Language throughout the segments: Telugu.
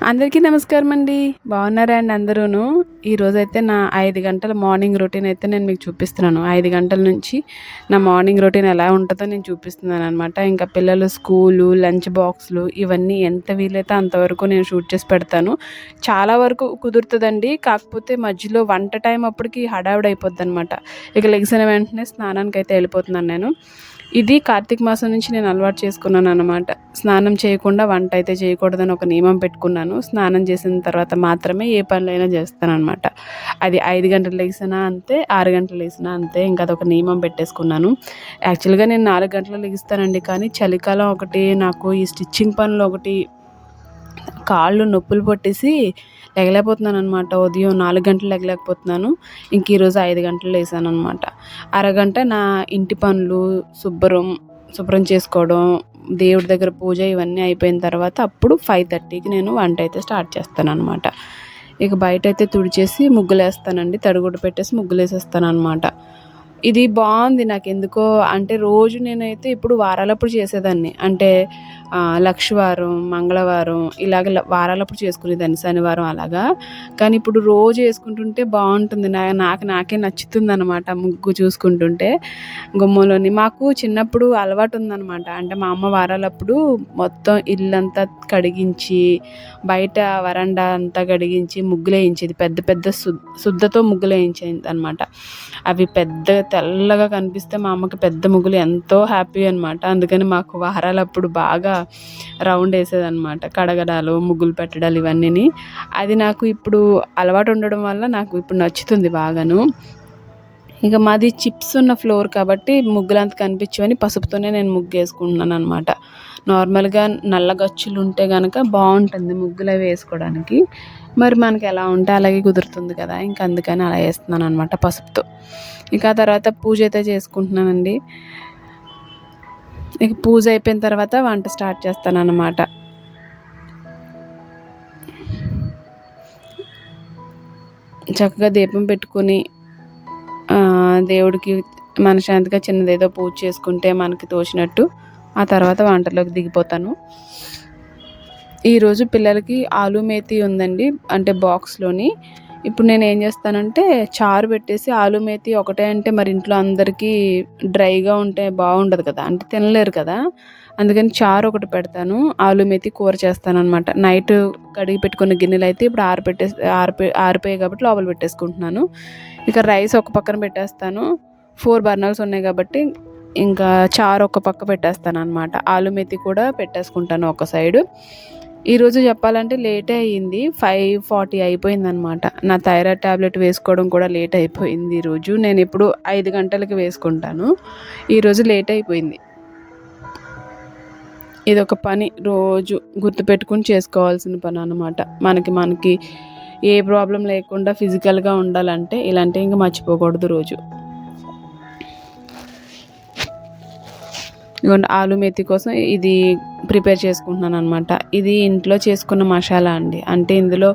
అందరికీ నమస్కారం అండి. బాగున్నారా అండి అందరూను? ఈరోజైతే నా 5 గంటల మార్నింగ్ రొటీన్ అయితే నేను మీకు చూపిస్తున్నాను. 5 గంటల నుంచి నా మార్నింగ్ రొటీన్ ఎలా ఉంటుందో నేను చూపిస్తున్నాననమాట. ఇంకా పిల్లలు స్కూలు, లంచ్ బాక్స్‌లు ఇవన్నీ ఎంత వీలైతే అంతవరకు నేను షూట్ చేసి పెడతాను. చాలా వరకు కుదురుతదండి. కాకపోతే మధ్యలో వంట టైం అప్పటికి హడావిడి అయిపోద్దనమాట. ఇక లెగిసిన వెంటనే స్నానానికైతే వెళ్ళిపోతున్నాను నేను. ఇది కార్తీక మాసం నుంచి నేను అలవాటు చేసుకున్నాననమాట. స్నానం చేయకుండా వంట అయితే చేయకూడదని ఒక నియమం పెట్టుకున్నాను. స్నానం చేసిన తర్వాత మాత్రమే ఏ పనులైనా చేస్తాననమాట. అది 5 గంటలకు లెగిసినా అంతే, 6 గంటలకు లెగిసినా అంతే. ఇంకా అదొక నియమం పెట్టేసుకున్నాను. యాక్చువల్‌గా నేను 4 గంటలకు లెగుస్తానండి. కానీ చలికాలం ఒకటి, నాకు ఈ స్టిచ్చింగ్ పనులు ఒకటి కాళ్ళు నొప్పులు పట్టేసి లెగలేకపోతున్నాననమాట. ఉదయం 4 గంటలు లెగలేకపోతున్నాను. ఇంక ఈరోజు 5 గంటలు లేసాననమాట. అరగంట నా ఇంటి పనులు శుభ్రం చేసుకోవడం, దేవుడి దగ్గర పూజ ఇవన్నీ అయిపోయిన తర్వాత అప్పుడు 5:30కి నేను వంట అయితే స్టార్ట్ చేస్తాననమాట. ఇక బయటైతే తుడిచేసి ముగ్గులేస్తానండి. తడిగుడ్డ పెట్టేసి ముగ్గులేసేస్తాననమాట. ఇది బాగుంది నాకెందుకో. అంటే రోజు నేనైతే ఇప్పుడు వారాలప్పుడు చేసేదాన్ని. అంటే లక్షవారం, మంగళవారం ఇలాగ వారాలప్పుడు చేసుకునేదాన్ని, శనివారం అలాగా. కానీ ఇప్పుడు రోజు వేసుకుంటుంటే బాగుంటుంది. నాకే నచ్చుతుందనమాట ముగ్గు చూసుకుంటుంటే. గుమ్మంలోని మాకు చిన్నప్పుడు అలవాటు ఉందనమాట. అంటే మా అమ్మ వారాలప్పుడు మొత్తం ఇల్లంతా కడిగించి, బయట వరండా అంతా కడిగించి ముగ్గులేయించేది. పెద్ద పెద్ద సుద్దతో ముగ్గులేయించేది అనమాట. అవి పెద్దగా తెల్లగా కనిపిస్తే మా అమ్మకి పెద్ద ముగ్గులు ఎంతో హ్యాపీ అనమాట. అందుకని మాకు వారాలప్పుడు బాగా రౌండ్ వేసేదనమాట. కడగడాలు, ముగ్గులు పెట్టడాలు ఇవన్నీని. అది నాకు ఇప్పుడు అలవాటు ఉండడం వల్ల నాకు ఇప్పుడు నచ్చుతుంది బాగాను. ఇక మాది చిప్స్ ఉన్న ఫ్లోర్ కాబట్టి ముగ్గులంత కనిపించవని పసుపుతోనే నేను ముగ్గు వేసుకుంటున్నాను అనమాట. నార్మల్గా నల్ల గచ్చులు ఉంటే కనుక బాగుంటుంది ముగ్గులు అవి వేసుకోవడానికి. మరి మనకి ఎలా ఉంటే అలాగే కుదురుతుంది కదా, ఇంక అందుకని అలా వేస్తున్నాను అనమాట పసుపుతో. ఇక ఆ తర్వాత పూజ అయితే చేసుకుంటున్నానండి. ఇక పూజ అయిపోయిన తర్వాత వంట స్టార్ట్ చేస్తాను అన్నమాట. చక్కగా దీపం పెట్టుకొని దేవుడికి మనశ్శాంతిగా చిన్నదేదో పూజ చేసుకుంటే మనకి తోచినట్టు ఆ తర్వాత వంటలోకి దిగిపోతాను. ఈరోజు పిల్లలకి ఆలు మేతి ఉందండి, అంటే బాక్స్లోని. ఇప్పుడు నేను ఏం చేస్తానంటే చారు పెట్టేసి, ఆలు మేతి ఒకటే అంటే మరి ఇంట్లో అందరికీ డ్రైగా ఉంటే బాగుండదు కదా, అంటే తినలేరు కదా. అందుకని చారు ఒకటి పెడతాను, ఆలు మేతి కూర చేస్తానన్నమాట. నైట్ కడిగి పెట్టుకున్న గిన్నెలు అయితే ఇప్పుడు ఆరిపోయాయి కాబట్టి లోపల పెట్టేసుకుంటున్నాను. ఇక రైస్ ఒక పక్కన పెట్టేస్తాను. 4 బర్నర్స్ ఉన్నాయి కాబట్టి ఇంకా చారు ఒక పక్క పెట్టేస్తాను అనమాట. ఆలు మేతి కూడా పెట్టేసుకుంటాను ఒక సైడు. ఈరోజు చెప్పాలంటే లేటే అయ్యింది, 5:40 అయిపోయిందనమాట. నా థైరాయిడ్ ట్యాబ్లెట్ వేసుకోవడం కూడా లేట్ అయిపోయింది ఈరోజు. నేను ఎప్పుడు 5 గంటలకి వేసుకుంటాను, ఈరోజు లేట్ అయిపోయింది. ఇదొక పని రోజు గుర్తుపెట్టుకుని చేసుకోవాల్సిన పని అనమాట. మనకి ఏ ప్రాబ్లం లేకుండా ఫిజికల్గా ఉండాలంటే ఇలాంటివి ఇంకా మర్చిపోకూడదు రోజు. ఇదిగోండి ఆలు మేతి కోసం ఇది ప్రిపేర్ చేసుకుంటున్నాను అనమాట. ఇది ఇంట్లో చేసుకున్న మసాలా అండి. అంటే ఇందులో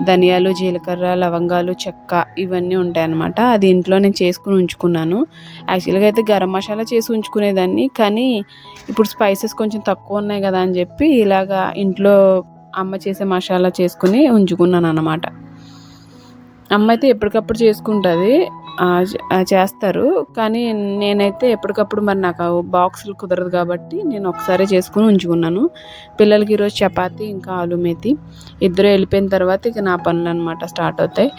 ధనియాలు, జీలకర్ర, లవంగాలు, చెక్క ఇవన్నీ ఉంటాయన్నమాట. అది ఇంట్లో నేను చేసుకుని ఉంచుకున్నాను. యాక్చువల్గా అయితే గరం మసాలా చేసి ఉంచుకునేదాన్ని, కానీ ఇప్పుడు స్పైసెస్ కొంచెం తక్కువ ఉన్నాయి కదా అని చెప్పి ఇలాగా ఇంట్లో అమ్మ చేసే మసాలా చేసుకుని ఉంచుకున్నాను అన్నమాట. అమ్మ అయితే ఎప్పటికప్పుడు చేసుకుంటుంది, చేస్తారు. కానీ నేనైతే ఎప్పటికప్పుడు మరి నాకు బాక్సులు కుదరదు కాబట్టి నేను ఒకసారి చేసుకుని ఉంచుకున్నాను. పిల్లలకి ఈరోజు చపాతి ఇంకా ఆలు మేతి. ఇద్దరు వెళ్ళిపోయిన తర్వాత ఇక నా పనులు అనమాట స్టార్ట్ అవుతాయి.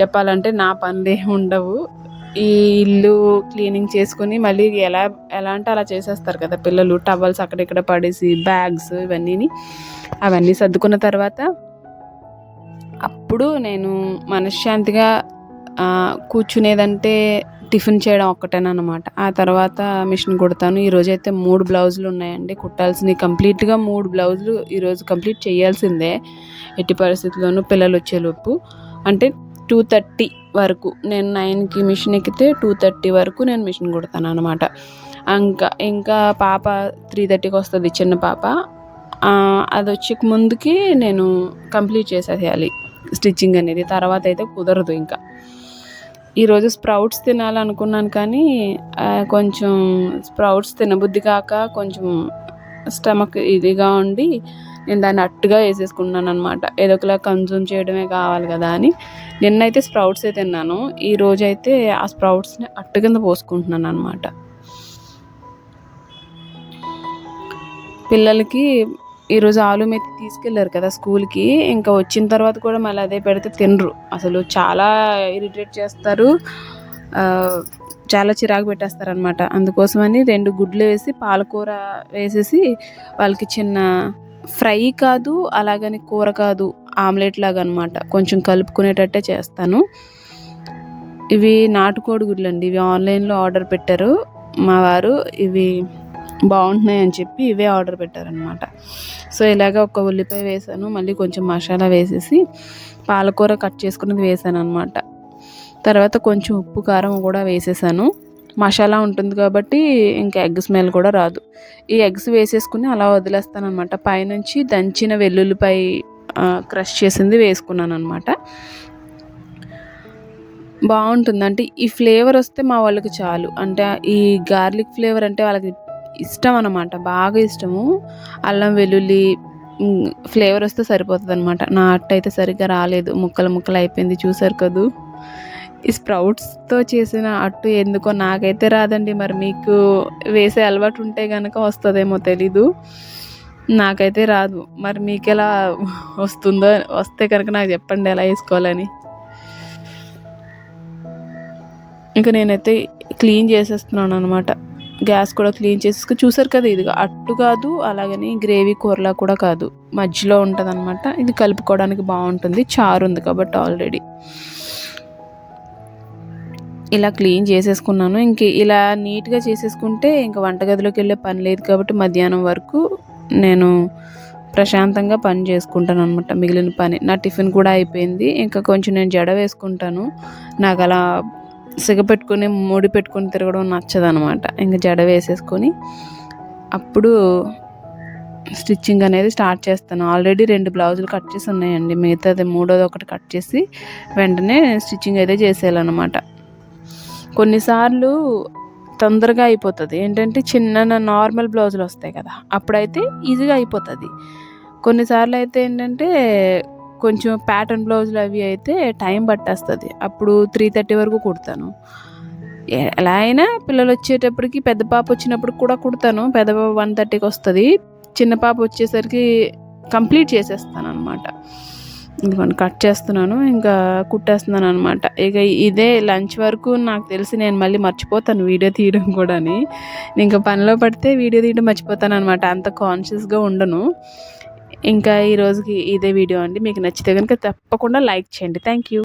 చెప్పాలంటే నా పనులు ఏమి ఉండవు. ఈ ఇల్లు క్లీనింగ్ చేసుకుని మళ్ళీ ఎలా అంటే అలా చేసేస్తారు కదా పిల్లలు. టవల్స్ అక్కడిక్కడ పడేసి, బ్యాగ్స్ అవన్నీ సర్దుకున్న తర్వాత అప్పుడు నేను మనశ్శాంతిగా కూర్చునేదంటే టిఫిన్ చేయడం ఒక్కటేనమాట. ఆ తర్వాత మిషన్ కుడతాను. ఈరోజైతే 3 బ్లౌజులు ఉన్నాయండి కుట్టాల్సినవి. కంప్లీట్గా 3 బ్లౌజులు ఈరోజు కంప్లీట్ చేయాల్సిందే ఎట్టి పరిస్థితుల్లోనూ, పిల్లలు వచ్చేలోపు. అంటే 2:30 వరకు, నేను 9కి మిషన్ ఎక్కితే 2:30 వరకు నేను మిషన్ కుడతాను అనమాట. ఇంకా పాప 3:30కి వస్తుంది, చిన్న పాప. అది వచ్చే ముందుకి నేను కంప్లీట్ చేసేయాలి స్టిచ్చింగ్ అనేది. తర్వాత అయితే కుదరదు. ఇంకా ఈరోజు స్ప్రౌట్స్ తినాలనుకున్నాను, కానీ కొంచెం స్ప్రౌట్స్ తినబుద్ధి కాక కొంచెం స్టమక్ ఇదిగా ఉండి నేను దాన్ని అట్టుగా వేసేసుకున్నాను అనమాట. ఏదో ఒకలా కన్జ్యూమ్ చేయడమే కావాలి కదా అని. నిన్నైతే స్ప్రౌట్సే తిన్నాను. ఈరోజైతే ఆ స్ప్రౌట్స్ని అట్టు కింద పోసుకుంటున్నాను అనమాట. పిల్లలకి ఈరోజు ఆలు మెత్తి తీసుకెళ్ళారు కదా స్కూల్కి. ఇంకా వచ్చిన తర్వాత కూడా మళ్ళీ అదే పెడితే తినరు. అసలు చాలా ఇరిటేట్ చేస్తారు, చాలా చిరాకు పెట్టేస్తారనమాట. అందుకోసమని 2 గుడ్లు వేసి పాలకూర వేసేసి వాళ్ళకి చిన్న ఫ్రై కాదు, అలాగని కూర కాదు, ఆమ్లెట్ లాగా అనమాట. కొంచెం కలుపుకునేటట్టే చేస్తాను. ఇవి నాటుకోడి గుడ్లు అండి. ఇవి ఆన్లైన్లో ఆర్డర్ పెట్టారు మా వారు. ఇవి బాగుంటున్నాయి అని చెప్పి ఇవే ఆర్డర్ పెట్టారనమాట. సో ఇలాగ ఒక ఉల్లిపాయ వేసాను, మళ్ళీ కొంచెం మసాలా వేసేసి పాలకూర కట్ చేసుకున్నది వేసాను అనమాట. తర్వాత కొంచెం ఉప్పు కారం కూడా వేసేసాను. మసాలా ఉంటుంది కాబట్టి ఇంకా ఎగ్ స్మెల్ కూడా రాదు. ఈ ఎగ్స్ వేసేసుకుని అలా వదిలేస్తాను అనమాట. పైనుంచి దంచిన వెల్లుల్లిపాయ క్రష్ చేసింది వేసుకున్నాను అనమాట. బాగుంటుంది. అంటే ఈ ఫ్లేవర్ వస్తే మా వాళ్ళకి చాలు. అంటే ఈ గార్లిక్ ఫ్లేవర్ అంటే వాళ్ళకి ఇష్టం అనమాట, బాగా ఇష్టము. అల్లం వెల్లుల్లి ఫ్లేవర్ వస్తే సరిపోతుంది అనమాట. నా అట్టు అయితే సరిగ్గా రాలేదు, ముక్కలు ముక్కలు అయిపోయింది, చూసారు కదూ. ఈ స్ప్రౌట్స్తో చేసిన అట్టు ఎందుకో నాకైతే రాదండి. మరి మీకు వేసే అలవాటు ఉంటే కనుక వస్తుందేమో తెలీదు, నాకైతే రాదు. మరి మీకు ఎలా వస్తుందో, వస్తే కనుక నాకు చెప్పండి ఎలా వేసుకోవాలని. ఇంకా నేనైతే క్లీన్ చేసేస్తున్నాను అనమాట. గ్యాస్ కూడా క్లీన్ చేసేసుకుని, చూసారు కదా, ఇది అట్టు కాదు, అలాగని గ్రేవీ కూరలా కూడా కాదు, మధ్యలో ఉంటుంది అనమాట. ఇది కలుపుకోవడానికి బాగుంటుంది, చారు ఉంది కాబట్టి ఆల్రెడీ. ఇలా క్లీన్ చేసేసుకున్నాను. ఇంక ఇలా నీట్గా చేసేసుకుంటే ఇంకా వంటగదిలోకి వెళ్ళే పని లేదు కాబట్టి మధ్యాహ్నం వరకు నేను ప్రశాంతంగా పని చేసుకుంటాను అనమాట. మిగిలిన పని, నా టిఫిన్ కూడా అయిపోయింది. ఇంకా కొంచెం నేను జడ వేసుకుంటాను. నాకు అలా సిగపెట్టుకుని ముడి పెట్టుకుని తిరగడం నచ్చదనమాట. ఇంకా జడ వేసేసుకొని అప్పుడు స్టిచ్చింగ్ అనేది స్టార్ట్ చేస్తాను. ఆల్రెడీ 2 బ్లౌజులు కట్ చేసి ఉన్నాయండి, మిగతాది 3వది ఒకటి కట్ చేసి వెంటనే స్టిచ్చింగ్ అయితే చేసేయాలన్నమాట. కొన్నిసార్లు తొందరగా అయిపోతుంది. ఏంటంటే చిన్న నార్మల్ బ్లౌజులు వస్తాయి కదా, అప్పుడైతే ఈజీగా అయిపోతుంది. కొన్నిసార్లు అయితే ఏంటంటే కొంచెం ప్యాటర్న్ బ్లౌజులు అవి అయితే టైం పట్టేస్తుంది. అప్పుడు 3:30 వరకు కుడతాను. ఎలా అయినా పిల్లలు వచ్చేటప్పటికి, పెద్ద పాప వచ్చినప్పుడు కూడా కుడతాను. పెద్ద పాప 1:30కి వస్తుంది, చిన్న పాప వచ్చేసరికి కంప్లీట్ చేసేస్తాను అనమాట. ఇదిగోండి కట్ చేస్తున్నాను, ఇంకా కుట్టేస్తున్నాను అనమాట. ఇక ఇదే లంచ్ వరకు నాకు తెలిసి నేను మళ్ళీ మర్చిపోతాను వీడియో తీయడం కూడాని. ఇంకా పనిలో పడితే వీడియో తీయడం మర్చిపోతాను అనమాట, అంత కాన్షియస్గా ఉండను. ఇంకా ఈరోజుకి ఇదే వీడియో అండి. మీకు నచ్చితే కనుక తప్పకుండా లైక్ చేయండి. Thank you.